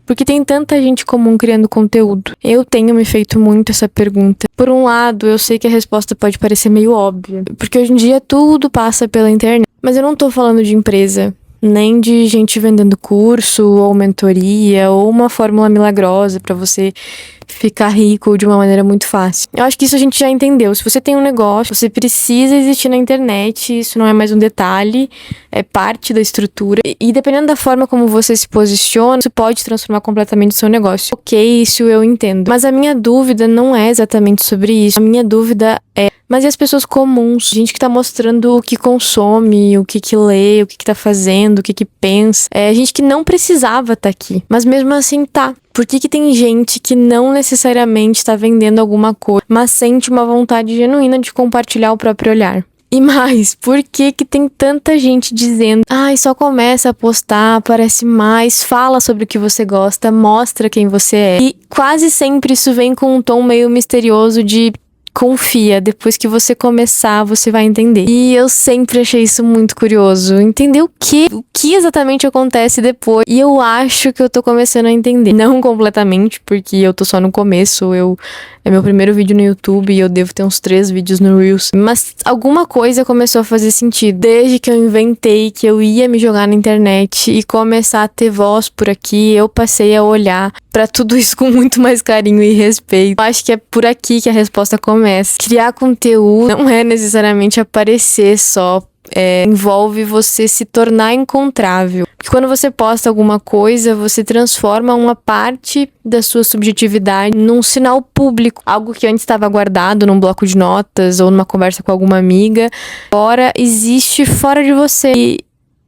Por que tem tanta gente comum criando conteúdo? Eu tenho me feito muito essa pergunta. Por um lado, eu sei que a resposta pode parecer meio óbvia, porque hoje em dia tudo passa pela internet. Mas eu não tô falando de empresa, nem de gente vendendo curso, ou mentoria, ou uma fórmula milagrosa pra você ficar rico de uma maneira muito fácil. Eu acho que isso a gente já entendeu. Se você tem um negócio, você precisa existir na internet, isso não é mais um detalhe, é parte da estrutura. E dependendo da forma como você se posiciona, isso pode transformar completamente o seu negócio. Ok, isso eu entendo. Mas a minha dúvida não é exatamente sobre isso. A minha dúvida é: mas e as pessoas comuns? Gente que tá mostrando o que consome, o que lê, o que tá fazendo, o que pensa. É gente que não precisava tá aqui, mas mesmo assim tá. Por que tem gente que não necessariamente tá vendendo alguma coisa, mas sente uma vontade genuína de compartilhar o próprio olhar? E mais, por que tem tanta gente dizendo: ai, só começa a postar, aparece mais, fala sobre o que você gosta, mostra quem você é? E quase sempre isso vem com um tom meio misterioso de: confia, depois que você começar, você vai entender. E eu sempre achei isso muito curioso. Entender o que exatamente acontece depois. E eu acho que eu tô começando a entender. Não completamente, porque eu tô só no começo. É meu primeiro vídeo no YouTube e eu devo ter uns 3 vídeos no Reels. Mas alguma coisa começou a fazer sentido. Desde que eu inventei que eu ia me jogar na internet e começar a ter voz por aqui, eu passei a olhar pra tudo isso com muito mais carinho e respeito. Eu acho que é por aqui que a resposta começa. Criar conteúdo não é necessariamente aparecer só. Envolve você se tornar encontrável. Porque quando você posta alguma coisa, você transforma uma parte da sua subjetividade num sinal público. Algo que antes estava guardado num bloco de notas ou numa conversa com alguma amiga, agora existe fora de você.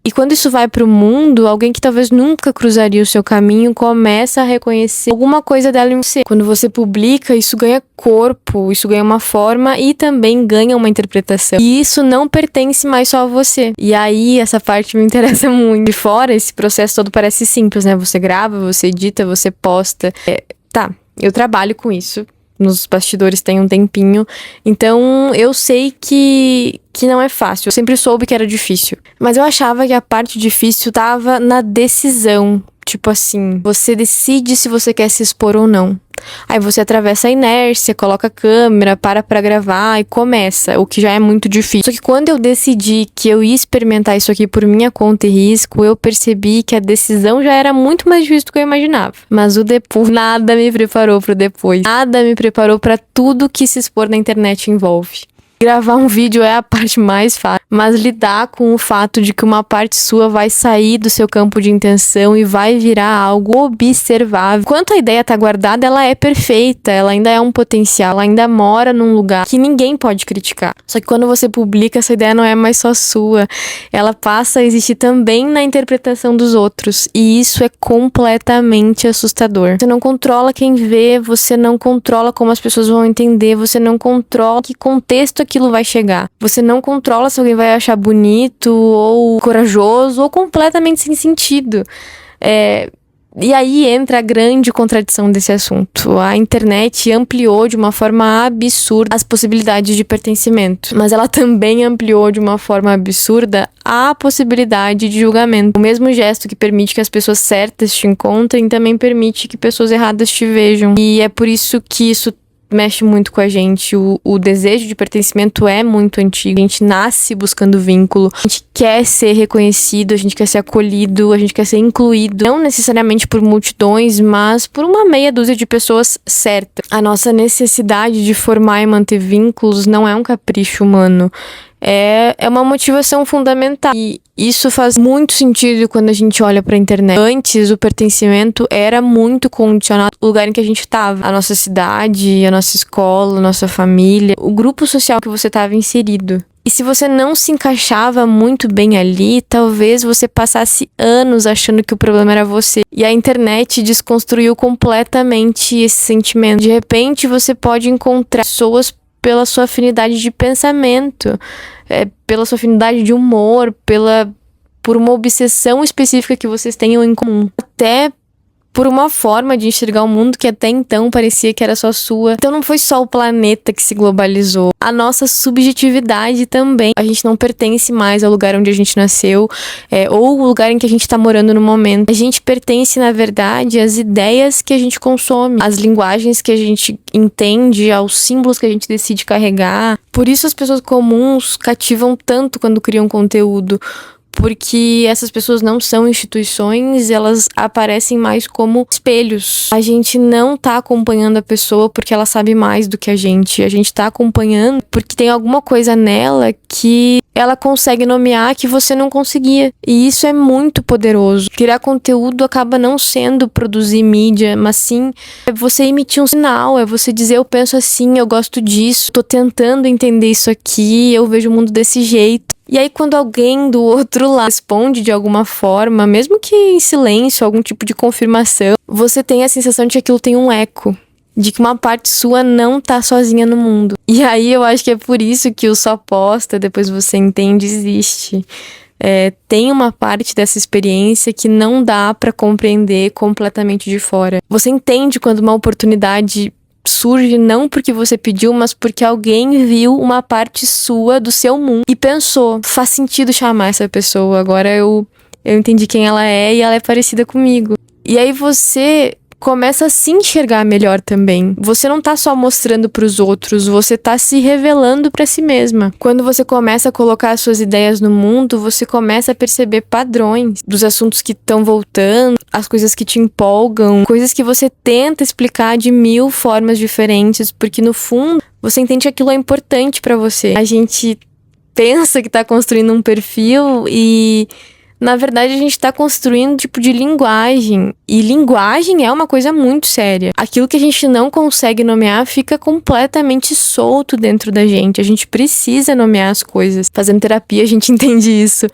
E quando isso vai pro mundo, alguém que talvez nunca cruzaria o seu caminho começa a reconhecer alguma coisa dela em você. Quando você publica, isso ganha corpo, isso ganha uma forma e também ganha uma interpretação. E isso não pertence mais só a você. E aí, essa parte me interessa muito. De fora, esse processo todo parece simples, né? Você grava, você edita, você posta. Eu trabalho com isso. Nos bastidores tem um tempinho. Então, eu sei que não é fácil. Eu sempre soube que era difícil. Mas eu achava que a parte difícil tava na decisão. Tipo assim, você decide se você quer se expor ou não. Aí você atravessa a inércia, coloca a câmera, pra gravar e começa, o que já é muito difícil. Só que quando eu decidi que eu ia experimentar isso aqui por minha conta e risco, eu percebi que a decisão já era muito mais difícil do que eu imaginava. Mas o depois, nada me preparou pro depois. Nada me preparou pra tudo que se expor na internet envolve. Gravar um vídeo é a parte mais fácil, mas lidar com o fato de que uma parte sua vai sair do seu campo de intenção e vai virar algo observável. Enquanto a ideia tá guardada, ela é perfeita, ela ainda é um potencial, ela ainda mora num lugar que ninguém pode criticar. Só que quando você publica, essa ideia não é mais só sua, ela passa a existir também na interpretação dos outros, e isso é completamente assustador. Você não controla quem vê, você não controla como as pessoas vão entender, você não controla que contexto aquilo vai chegar. Você não controla se alguém vai achar bonito ou corajoso ou completamente sem sentido. E aí entra a grande contradição desse assunto. A internet ampliou de uma forma absurda as possibilidades de pertencimento, mas ela também ampliou de uma forma absurda a possibilidade de julgamento. O mesmo gesto que permite que as pessoas certas te encontrem também permite que pessoas erradas te vejam. E é por isso que isso mexe muito com a gente. O desejo de pertencimento é muito antigo. A gente nasce buscando vínculo. A gente quer ser reconhecido, a gente quer ser acolhido, a gente quer ser incluído. Não necessariamente por multidões, mas por uma meia dúzia de pessoas certas. A nossa necessidade de formar e manter vínculos não é um capricho humano. É uma motivação fundamental. E isso faz muito sentido quando a gente olha pra internet. Antes, o pertencimento era muito condicionado ao lugar em que a gente estava. A nossa cidade, a nossa escola, a nossa família, o grupo social que você estava inserido. E se você não se encaixava muito bem ali, talvez você passasse anos achando que o problema era você. E a internet desconstruiu completamente esse sentimento. De repente, você pode encontrar pessoas pela sua afinidade de pensamento, pela sua afinidade de humor, por uma obsessão específica que vocês tenham em comum. Até por uma forma de enxergar o mundo que até então parecia que era só sua. Então não foi só o planeta que se globalizou, a nossa subjetividade também. A gente não pertence mais ao lugar onde a gente nasceu, ou o lugar em que a gente tá morando no momento. A gente pertence, na verdade, às ideias que a gente consome, às linguagens que a gente entende, aos símbolos que a gente decide carregar. Por isso as pessoas comuns cativam tanto quando criam conteúdo, porque essas pessoas não são instituições, elas aparecem mais como espelhos. A gente não tá acompanhando a pessoa porque ela sabe mais do que a gente tá acompanhando porque tem alguma coisa nela que ela consegue nomear que você não conseguia. E isso é muito poderoso. Criar conteúdo acaba não sendo produzir mídia, mas sim é você emitir um sinal, é você dizer: eu penso assim, eu gosto disso, tô tentando entender isso aqui, eu vejo o mundo desse jeito. E aí quando alguém do outro lado responde de alguma forma, mesmo que em silêncio, algum tipo de confirmação, você tem a sensação de que aquilo tem um eco, de que uma parte sua não tá sozinha no mundo. E aí eu acho que é por isso que o só posta, depois você entende, existe. Tem uma parte dessa experiência que não dá pra compreender completamente de fora. Você entende quando uma oportunidade surge não porque você pediu, mas porque alguém viu uma parte sua do seu mundo e pensou: faz sentido chamar essa pessoa, agora eu entendi quem ela é e ela é parecida comigo. E aí você começa a se enxergar melhor também. Você não tá só mostrando pros outros, você tá se revelando pra si mesma. Quando você começa a colocar as suas ideias no mundo, você começa a perceber padrões dos assuntos que estão voltando, as coisas que te empolgam, coisas que você tenta explicar de 1000 formas diferentes, porque no fundo você entende que aquilo é importante pra você. A gente pensa que tá construindo um perfil e na verdade, a gente tá construindo um tipo de linguagem. E linguagem é uma coisa muito séria. Aquilo que a gente não consegue nomear fica completamente solto dentro da gente. A gente precisa nomear as coisas. Fazendo terapia, a gente entende isso.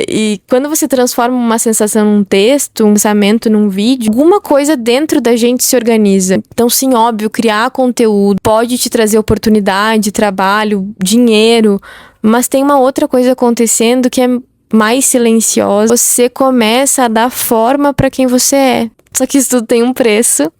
E quando você transforma uma sensação num texto, um pensamento num vídeo, alguma coisa dentro da gente se organiza. Então, sim, óbvio, criar conteúdo pode te trazer oportunidade, trabalho, dinheiro. Mas tem uma outra coisa acontecendo que é mais silenciosa. Você começa a dar forma pra quem você é. Só que isso tudo tem um preço.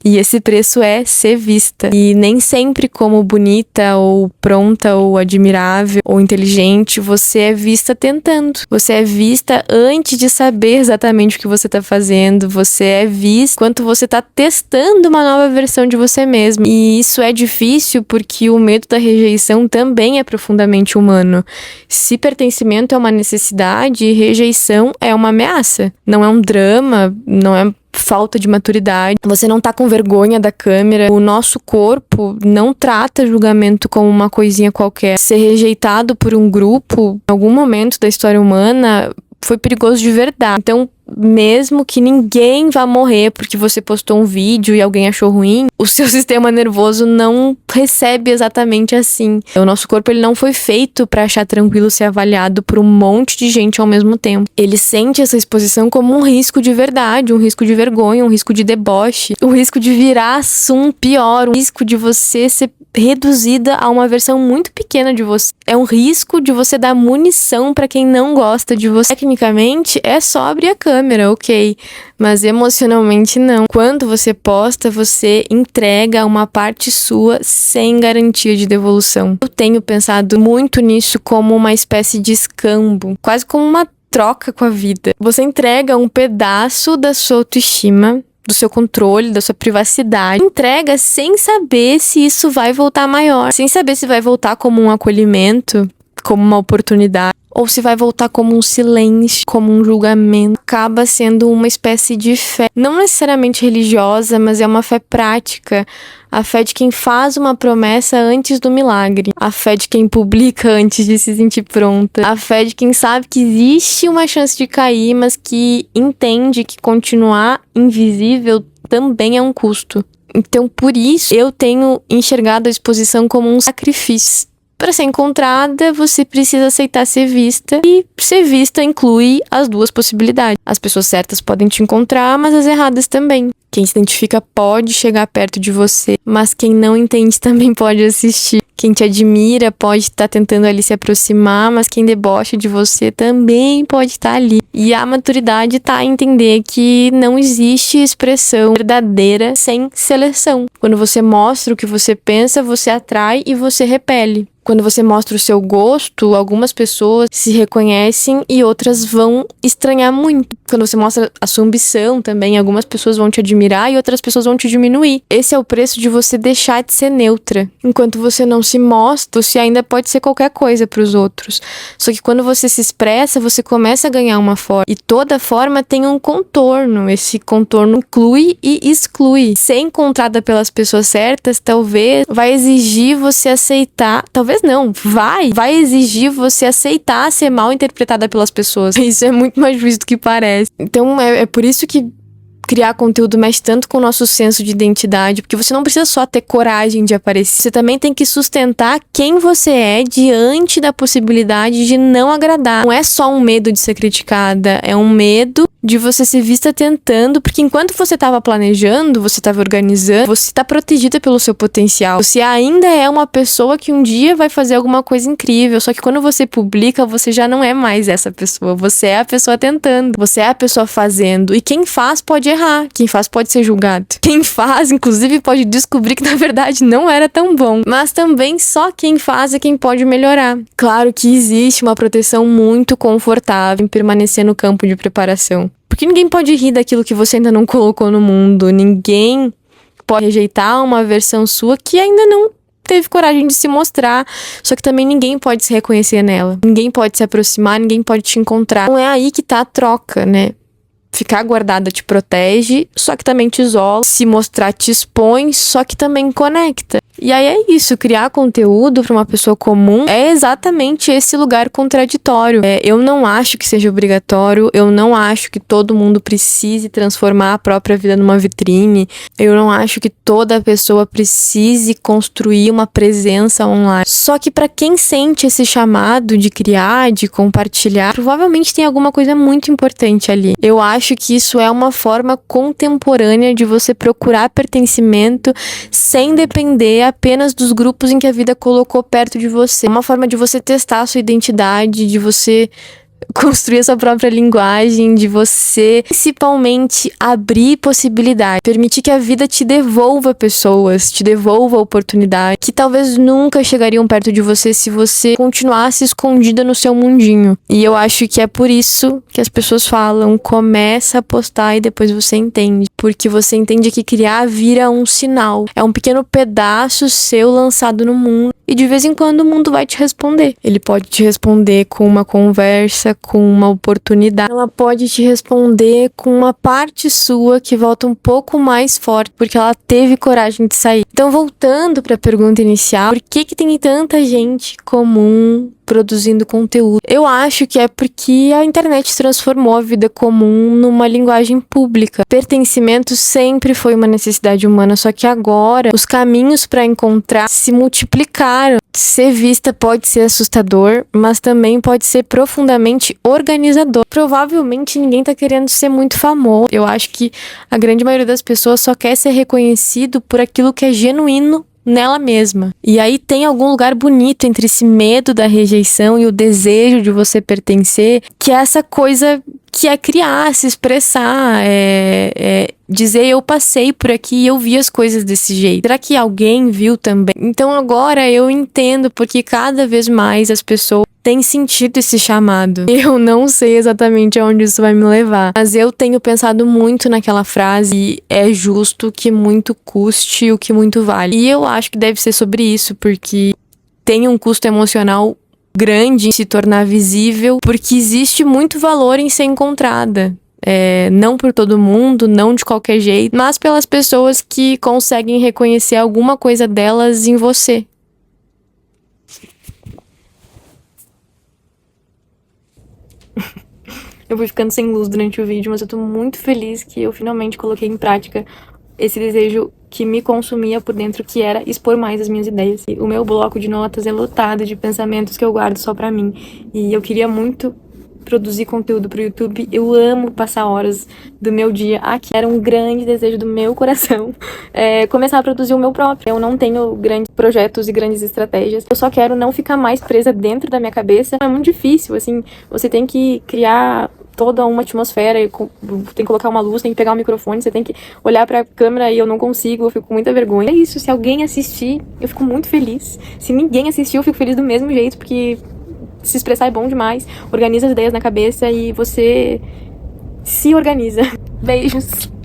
E esse preço é ser vista. E nem sempre como bonita, ou pronta, ou admirável, ou inteligente, você é vista tentando. Você é vista antes de saber exatamente o que você tá fazendo. Você é vista enquanto você tá testando uma nova versão de você mesmo. E isso é difícil porque o medo da rejeição também é profundamente humano. Se pertencimento é uma necessidade, rejeição é uma ameaça. Não é um drama, não é falta de maturidade. Você não tá com vergonha da câmera. O nosso corpo não trata julgamento como uma coisinha qualquer. Ser rejeitado por um grupo, em algum momento da história humana, foi perigoso de verdade. Então, mesmo que ninguém vá morrer porque você postou um vídeo e alguém achou ruim, o seu sistema nervoso não recebe exatamente assim. O nosso corpo, ele não foi feito pra achar tranquilo ser avaliado por um monte de gente ao mesmo tempo. Ele sente essa exposição como um risco de verdade, um risco de vergonha, um risco de deboche, um risco de virar assunto pior, um risco de você ser reduzida a uma versão muito pequena de você. É um risco de você dar munição pra quem não gosta de você. Tecnicamente, é só abrir a câmera, ok, mas emocionalmente não. Quando você posta, você entrega uma parte sua sem garantia de devolução. Eu tenho pensado muito nisso como uma espécie de escambo, quase como uma troca com a vida. Você entrega um pedaço da sua autoestima, do seu controle, da sua privacidade. Entrega sem saber se isso vai voltar maior, sem saber se vai voltar como um acolhimento, como uma oportunidade, ou se vai voltar como um silêncio, como um julgamento. Acaba sendo uma espécie de fé, não necessariamente religiosa, mas é uma fé prática. A fé de quem faz uma promessa antes do milagre. A fé de quem publica antes de se sentir pronta. A fé de quem sabe que existe uma chance de cair, mas que entende que continuar invisível também é um custo. Então, por isso, eu tenho enxergado a exposição como um sacrifício. Para ser encontrada, você precisa aceitar ser vista. E ser vista inclui as duas possibilidades. As pessoas certas podem te encontrar, mas as erradas também. Quem se identifica pode chegar perto de você, mas quem não entende também pode assistir. Quem te admira pode estar tentando ali se aproximar, mas quem debocha de você também pode estar ali. E a maturidade tá a entender que não existe expressão verdadeira sem seleção. Quando você mostra o que você pensa, você atrai e você repele. Quando você mostra o seu gosto, algumas pessoas se reconhecem e outras vão estranhar muito. Quando você mostra a sua ambição também, algumas pessoas vão te admirar e outras pessoas vão te diminuir. Esse é o preço de você deixar de ser neutra. Enquanto você não se mostra, você ainda pode ser qualquer coisa para os outros. Só que quando você se expressa, você começa a ganhar uma forma. E toda forma tem um contorno. Esse contorno inclui e exclui. Ser encontrada pelas pessoas certas, talvez vai exigir você aceitar, talvez não, vai exigir você aceitar ser mal interpretada pelas pessoas. Isso é muito mais difícil do que parece. Então é por isso que criar conteúdo mexe tanto com o nosso senso de identidade, porque você não precisa só ter coragem de aparecer, você também tem que sustentar quem você é diante da possibilidade de não agradar. Não é só um medo de ser criticada, é um medo de você ser vista tentando, porque enquanto você estava planejando, você estava organizando, você está protegida pelo seu potencial. Você ainda é uma pessoa que um dia vai fazer alguma coisa incrível, só que quando você publica, você já não é mais essa pessoa. Você é a pessoa tentando, você é a pessoa fazendo. E quem faz pode errar, quem faz pode ser julgado. Quem faz, inclusive, pode descobrir que na verdade não era tão bom. Mas também só quem faz é quem pode melhorar. Claro que existe uma proteção muito confortável em permanecer no campo de preparação. Porque ninguém pode rir daquilo que você ainda não colocou no mundo. Ninguém pode rejeitar uma versão sua que ainda não teve coragem de se mostrar. Só que também ninguém pode se reconhecer nela. Ninguém pode se aproximar, ninguém pode te encontrar. Não é aí que tá a troca, né? Ficar guardada te protege, só que também te isola. Se mostrar te expõe, só que também conecta. E aí é isso, criar conteúdo para uma pessoa comum é exatamente esse lugar contraditório. Eu não acho que seja obrigatório, eu não acho que todo mundo precise transformar a própria vida numa vitrine, eu não acho que toda pessoa precise construir uma presença online. Só que para quem sente esse chamado de criar, de compartilhar, provavelmente tem alguma coisa muito importante ali. Eu acho que isso é uma forma contemporânea de você procurar pertencimento sem depender apenas dos grupos em que a vida colocou perto de você. É uma forma de você testar a sua identidade, de você construir a sua própria linguagem, de você principalmente abrir possibilidades, permitir que a vida te devolva pessoas, te devolva oportunidades que talvez nunca chegariam perto de você se você continuasse escondida no seu mundinho. E eu acho que é por isso que as pessoas falam, começa a postar e depois você entende, porque você entende que criar vira um sinal, é um pequeno pedaço seu lançado no mundo. E de vez em quando o mundo vai te responder. Ele pode te responder com uma conversa, com uma oportunidade. Ela pode te responder com uma parte sua que volta um pouco mais forte, porque ela teve coragem de sair. Então, voltando para a pergunta inicial, por que tem tanta gente comum produzindo conteúdo? Eu acho que é porque a internet transformou a vida comum numa linguagem pública. Pertencimento sempre foi uma necessidade humana, só que agora os caminhos para encontrar se multiplicaram. Ser vista pode ser assustador, mas também pode ser profundamente organizador. Provavelmente ninguém tá querendo ser muito famoso. Eu acho que a grande maioria das pessoas só quer ser reconhecido por aquilo que é genuíno nela mesma. E aí tem algum lugar bonito entre esse medo da rejeição e o desejo de você pertencer, que é essa coisa que é criar, se expressar, dizer eu passei por aqui e eu vi as coisas desse jeito. Será que alguém viu também? Então agora eu entendo porque cada vez mais as pessoas têm sentido esse chamado. Eu não sei exatamente aonde isso vai me levar, mas eu tenho pensado muito naquela frase e é justo que muito custe o que muito vale. E eu acho que deve ser sobre isso, porque tem um custo emocional grande em se tornar visível, porque existe muito valor em ser encontrada. Não por todo mundo, não de qualquer jeito, mas pelas pessoas que conseguem reconhecer alguma coisa delas em você. Eu fui ficando sem luz durante o vídeo, mas eu tô muito feliz que eu finalmente coloquei em prática esse desejo que me consumia por dentro, que era expor mais as minhas ideias. E o meu bloco de notas é lotado de pensamentos que eu guardo só pra mim. E eu queria muito produzir conteúdo pro YouTube. Eu amo passar horas do meu dia aqui. Era um grande desejo do meu coração começar a produzir o meu próprio. Eu não tenho grandes projetos e grandes estratégias. Eu só quero não ficar mais presa dentro da minha cabeça. É muito difícil, assim. Você tem que criar toda uma atmosfera, tem que colocar uma luz, tem que pegar um microfone, você tem que olhar pra câmera e eu não consigo, eu fico com muita vergonha. É isso, se alguém assistir, eu fico muito feliz. Se ninguém assistir, eu fico feliz do mesmo jeito, porque se expressar é bom demais, organiza as ideias na cabeça e você se organiza. Beijos!